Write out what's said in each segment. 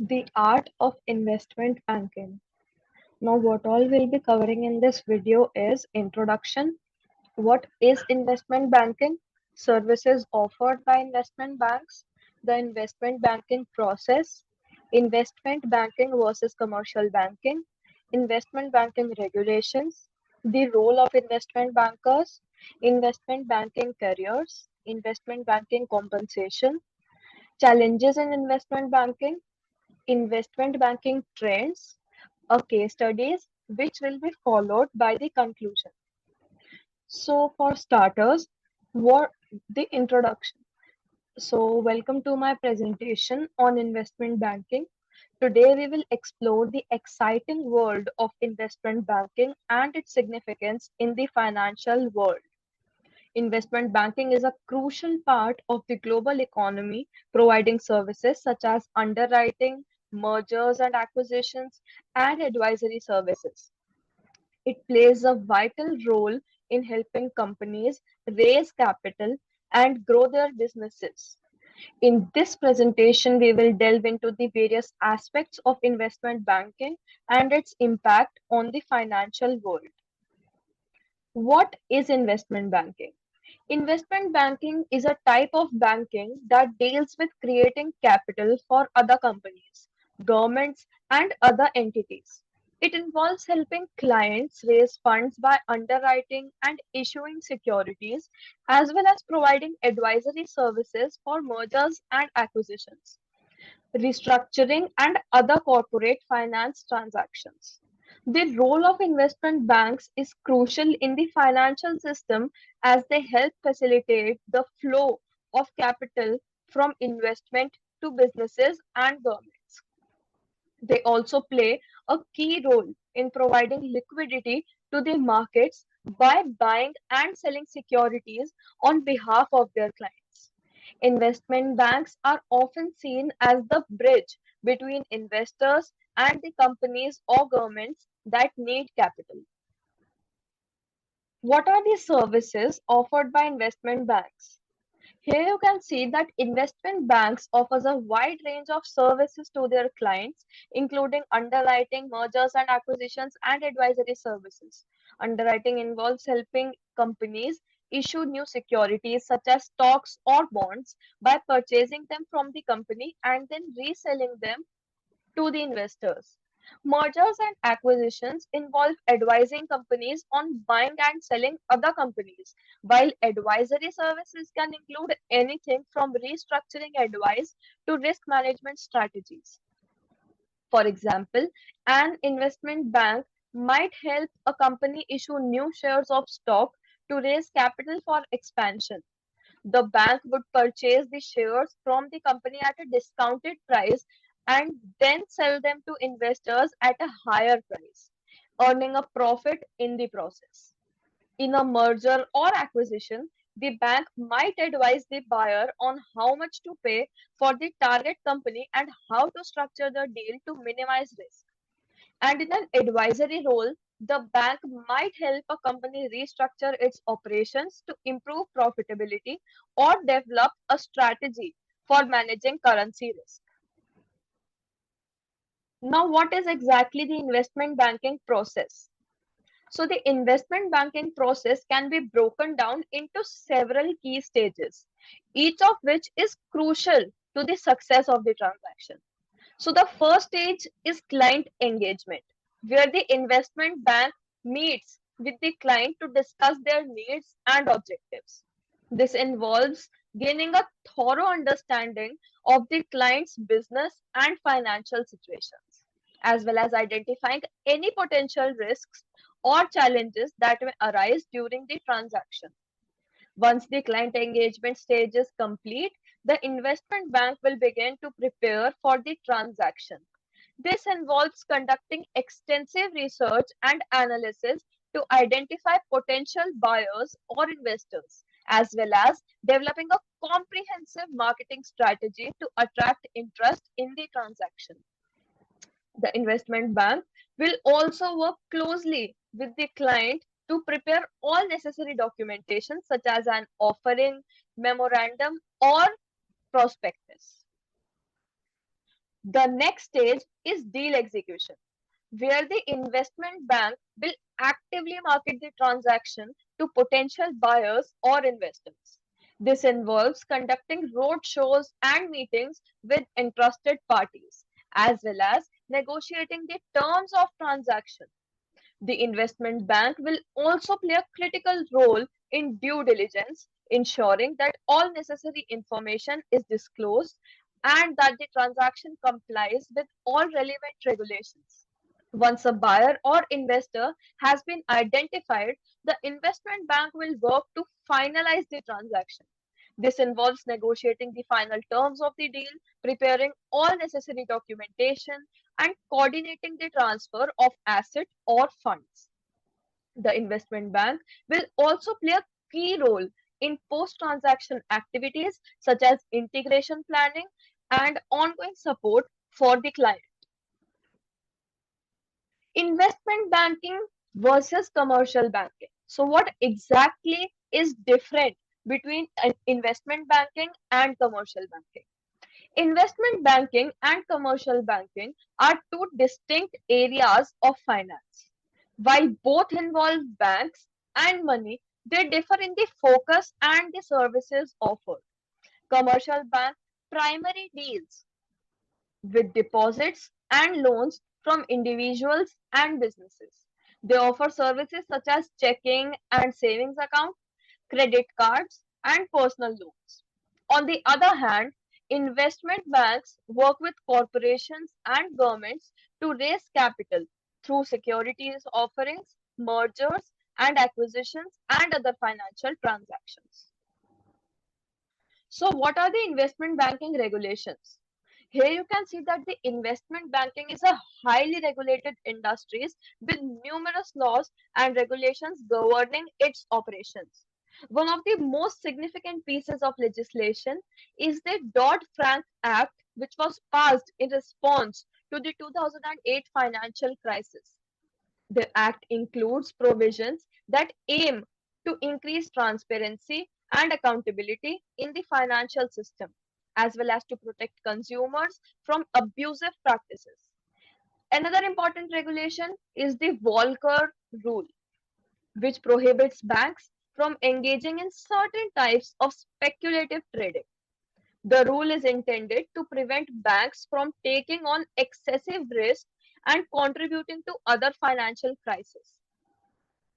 The art of investment banking. Now, what all we'll be covering in this video is introduction. What is investment banking? Services offered by investment banks, the investment banking process, investment banking versus commercial banking, investment banking regulations, the role of investment bankers, investment banking careers, investment banking compensation, challenges in investment banking trends, a case studies which will be followed by the conclusion. So for starters, what the introduction. So welcome to my presentation on investment banking. Today we will explore the exciting world of investment banking and its significance in the financial world. Investment banking is a crucial part of the global economy, providing services such as underwriting, mergers and acquisitions, and advisory services. It plays a vital role in helping companies raise capital and grow their businesses. In this presentation, we will delve into the various aspects of investment banking and its impact on the financial world. What is investment banking? Investment banking is a type of banking that deals with creating capital for other companies, governments, and other entities. It involves helping clients raise funds by underwriting and issuing securities, as well as providing advisory services for mergers and acquisitions, restructuring, and other corporate finance transactions. The role of investment banks is crucial in the financial system as they help facilitate the flow of capital from investment to businesses and governments. They also play a key role in providing liquidity to the markets by buying and selling securities on behalf of their clients. Investment banks are often seen as the bridge between investors and the companies or governments that need capital. What are the services offered by investment banks? Here you can see that investment banks offers a wide range of services to their clients, including underwriting, mergers and acquisitions, and advisory services. Underwriting involves helping companies issue new securities such as stocks or bonds by purchasing them from the company and then reselling them to the investors. Mergers and acquisitions involve advising companies on buying and selling other companies, while advisory services can include anything from restructuring advice to risk management strategies. For example, an investment bank might help a company issue new shares of stock to raise capital for expansion. The bank would purchase the shares from the company at a discounted price and then sell them to investors at a higher price, earning a profit in the process. In a merger or acquisition, the bank might advise the buyer on how much to pay for the target company and how to structure the deal to minimize risk. And in an advisory role, the bank might help a company restructure its operations to improve profitability or develop a strategy for managing currency risk. Now, what is exactly the investment banking process? So, the investment banking process can be broken down into several key stages, each of which is crucial to the success of the transaction. So the first stage is client engagement, where the investment bank meets with the client to discuss their needs and objectives. This involves gaining a thorough understanding of the client's business and financial situations, as well as identifying any potential risks or challenges that may arise during the transaction. Once the client engagement stage is complete, the investment bank will begin to prepare for the transaction. This involves conducting extensive research and analysis to identify potential buyers or investors, as well as developing a comprehensive marketing strategy to attract interest in the transaction. The investment bank will also work closely with the client to prepare all necessary documentation such as an offering, memorandum, or prospectus. The next stage is deal execution, where the investment bank will actively market the transaction to potential buyers or investors. This involves conducting roadshows and meetings with interested parties, as well as negotiating the terms of transaction. The investment bank will also play a critical role in due diligence, ensuring that all necessary information is disclosed and that the transaction complies with all relevant regulations. Once a buyer or investor has been identified, the investment bank will work to finalize the transaction. This involves negotiating the final terms of the deal, preparing all necessary documentation, and coordinating the transfer of asset or funds. The investment bank will also play a key role in post-transaction activities such as integration planning and ongoing support for the client. Investment banking versus commercial banking. So, what exactly is different between investment banking and commercial banking? Investment banking and commercial banking are two distinct areas of finance. While both involve banks and money, they differ in the focus and the services offered. Commercial bank primary deals with deposits and loans from individuals and businesses. They offer services such as checking and savings account, credit cards, and personal loans. On the other hand, investment banks work with corporations and governments to raise capital through securities offerings, mergers and acquisitions, and other financial transactions. So, what are the investment banking regulations? Here you can see that the investment banking is a highly regulated industry with numerous laws and regulations governing its operations. One of the most significant pieces of legislation is the Dodd-Frank Act, which was passed in response to the 2008 financial crisis. The act includes provisions that aim to increase transparency and accountability in the financial system, as well as to protect consumers from abusive practices. Another important regulation is the Volcker Rule, which prohibits banks from engaging in certain types of speculative trading. The rule is intended to prevent banks from taking on excessive risk and contributing to other financial crises.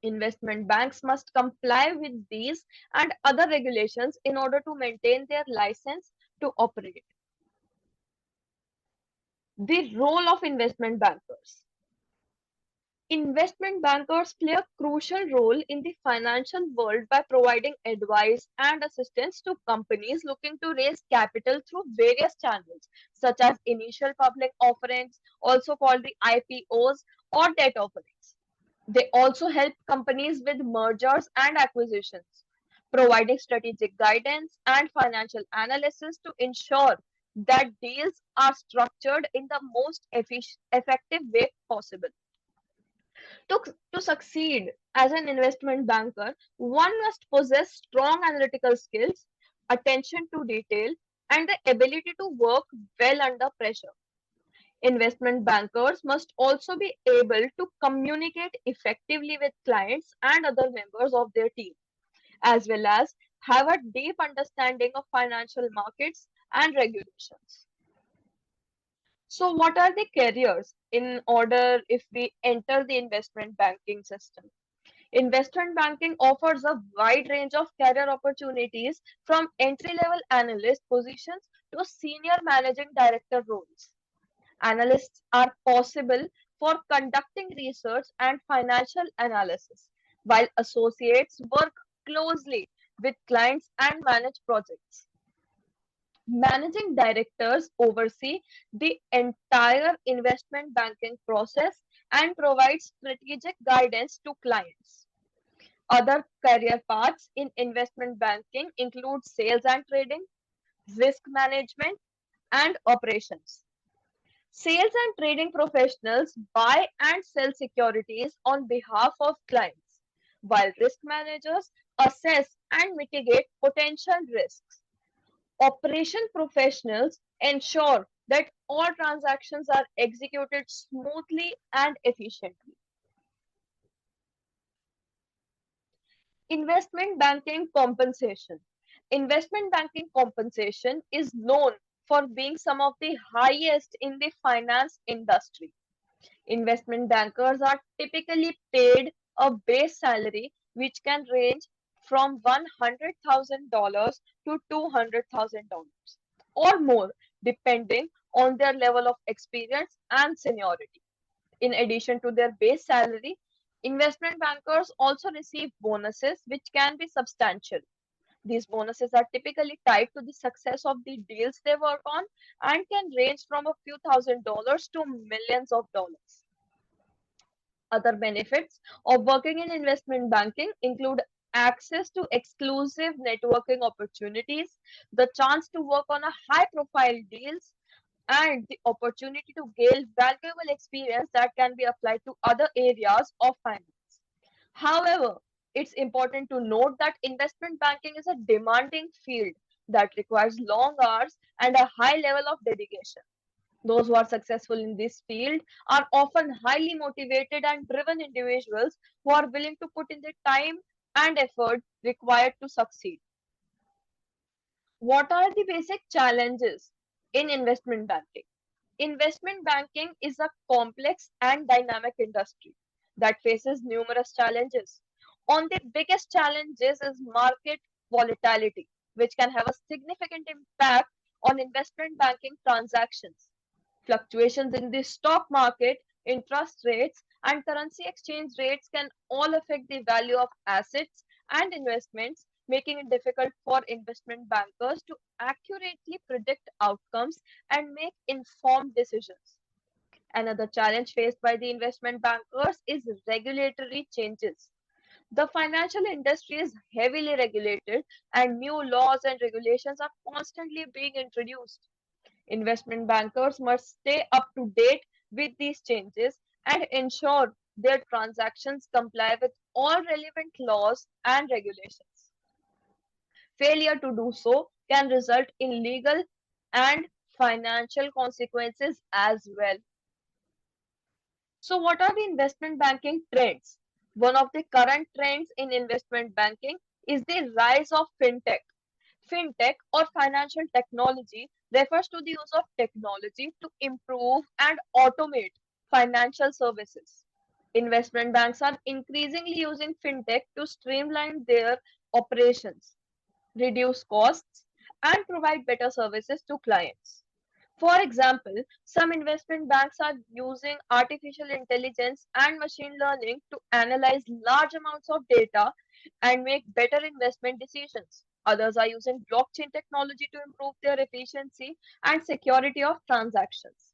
Investment banks must comply with these and other regulations in order to maintain their license to operate. The role of investment bankers. Investment bankers play a crucial role in the financial world by providing advice and assistance to companies looking to raise capital through various channels, such as initial public offerings, also called the IPOs, or debt offerings. They also help companies with mergers and acquisitions, providing strategic guidance and financial analysis to ensure that deals are structured in the most effective way possible. To, to succeed as an investment banker, one must possess strong analytical skills, attention to detail, and the ability to work well under pressure. Investment bankers must also be able to communicate effectively with clients and other members of their team, as well as have a deep understanding of financial markets and regulations. So, what are the careers in order if we enter the investment banking system? Investment banking offers a wide range of career opportunities from entry level analyst positions to senior managing director roles. Analysts are possible for conducting research and financial analysis, while associates work closely with clients and manage projects. Managing directors oversee the entire investment banking process and provide strategic guidance to clients. Other career paths in investment banking include sales and trading, risk management, and operations. Sales and trading professionals buy and sell securities on behalf of clients, while risk managers assess and mitigate potential risks. Operation professionals ensure that all transactions are executed smoothly and efficiently. Investment banking compensation. Investment banking compensation is known for being some of the highest in the finance industry. Investment bankers are typically paid a base salary which can range from $100,000 to $200,000 or more, depending on their level of experience and seniority. In addition to their base salary, investment bankers also receive bonuses which can be substantial. These bonuses are typically tied to the success of the deals they work on and can range from a few $1,000s to millions of dollars. Other benefits of working in investment banking include access to exclusive networking opportunities, the chance to work on a high profile deals, and the opportunity to gain valuable experience that can be applied to other areas of finance. However, it's important to note that investment banking is a demanding field that requires long hours and a high level of dedication. Those who are successful in this field are often highly motivated and driven individuals who are willing to put in the time and effort required to succeed. What are the basic challenges in investment banking? Investment banking is a complex and dynamic industry that faces numerous challenges. On the biggest challenges is market volatility, which can have a significant impact on investment banking transactions. Fluctuations in the stock market, interest rates, and currency exchange rates can all affect the value of assets and investments, making it difficult for investment bankers to accurately predict outcomes and make informed decisions. Another challenge faced by the investment bankers is regulatory changes. The financial industry is heavily regulated, and new laws and regulations are constantly being introduced. Investment bankers must stay up to date with these changes and ensure their transactions comply with all relevant laws and regulations. Failure to do so can result in legal and financial consequences as well. So, what are the investment banking trends? One of the current trends in investment banking is the rise of fintech. Fintech or financial technology refers to the use of technology to improve and automate financial services. Investment banks are increasingly using fintech to streamline their operations, reduce costs, and provide better services to clients. For example, some investment banks are using artificial intelligence and machine learning to analyze large amounts of data and make better investment decisions. Others are using blockchain technology to improve their efficiency and security of transactions.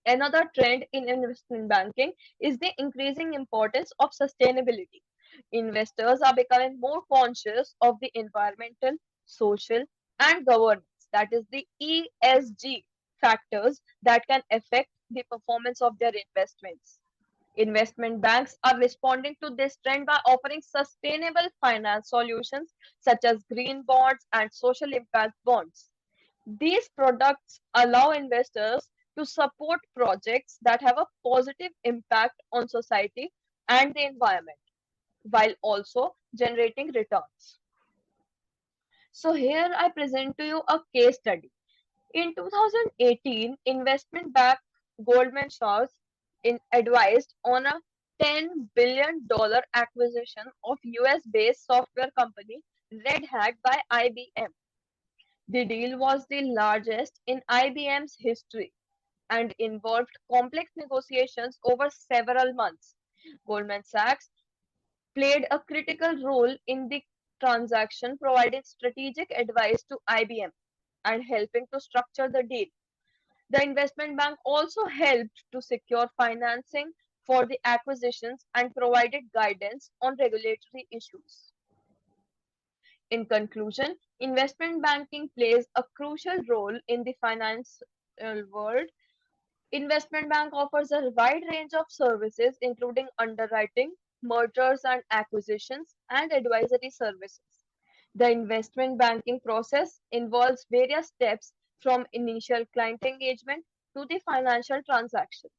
Another trend in investment banking is the increasing importance of sustainability. Investors are becoming more conscious of the environmental, social, and governance, that is the ESG factors that can affect the performance of their investments. Investment banks are responding to this trend by offering sustainable finance solutions such as green bonds and social impact bonds. These products allow investors to support projects that have a positive impact on society and the environment while also generating returns. So here I present to you a case study. In 2018, investment bank Goldman Sachs advised on a $10 billion acquisition of US-based software company Red Hat by IBM. The deal was the largest in IBM's history and involved complex negotiations over several months. Goldman Sachs played a critical role in the transaction, providing strategic advice to IBM and helping to structure the deal. The investment bank also helped to secure financing for the acquisitions and provided guidance on regulatory issues. In conclusion, investment banking plays a crucial role in the financial world. Investment bank offers a wide range of services, including underwriting, mergers and acquisitions, and advisory services. The investment banking process involves various steps from initial client engagement to the financial transactions.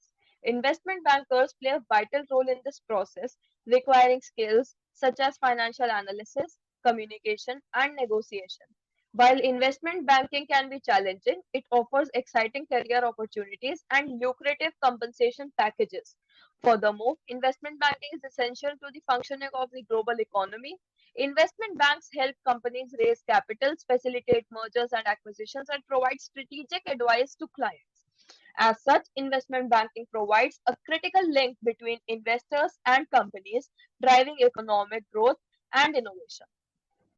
Investment bankers play a vital role in this process, requiring skills such as financial analysis, communication, and negotiation. While investment banking can be challenging, it offers exciting career opportunities and lucrative compensation packages. Furthermore, investment banking is essential to the functioning of the global economy. Investment banks help companies raise capitals, facilitate mergers and acquisitions, and provide strategic advice to clients. As such, investment banking provides a critical link between investors and companies, driving economic growth and innovation.